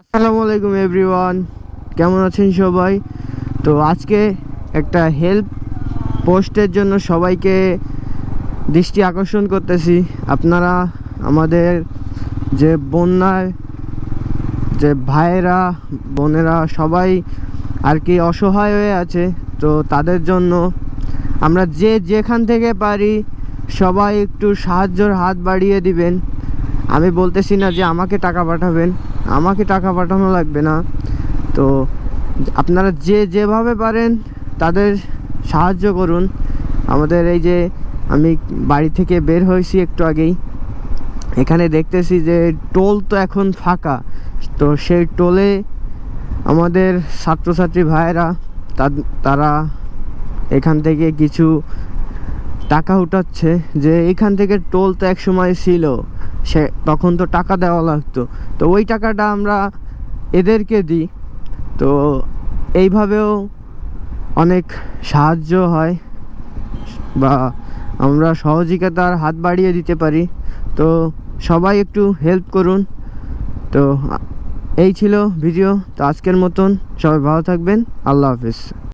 আসসালামু আলাইকুম এভরিওয়ান, কেমন আছেন সবাই? তো আজকে একটা হেল্প পোস্টের জন্য সবাইকে দৃষ্টি আকর্ষণ করতেছি। আপনারা আমাদের যে বন্যায় যে ভাইয়েরা বোনেরা সবাই আর কি অসহায় হয়ে আছে, তো তাদের জন্য আমরা যে যেখান থেকে পারি সবাই একটু সাহায্যের হাত বাড়িয়ে দিবেন। আমি বলতেছি না যে আমাকে টাকা পাঠাবেন, আমাকে টাকা পাঠানো লাগবে না। তো আপনারা যে যেভাবে পারেন তাদের সাহায্য করুন। আমাদের এই যে আমি বাড়ি থেকে বের হয়েছি একটু আগেই, এখানে দেখতেছি যে টোল তো এখন ফাঁকা। তো সেই টোলে আমাদের ছাত্রছাত্রী ভাইয়েরা তারা এখান থেকে কিছু টাকা উঠাচ্ছে। যে এখান থেকে টোল তো এক সময় ছিল, তখন তো টাকা দেওয়া লাগতো, তো ওই টাকাটা আমরা এদেরকে দিই। তো এইভাবেও অনেক সাহায্য হয় বা আমরা সহযোগিতার হাত বাড়িয়ে দিতে পারি। তো সবাই একটু হেল্প করুন। তো এই ছিল ভিডিও। তো আজকের মতন সবাই ভালো থাকবেন। আল্লাহ হাফিজ।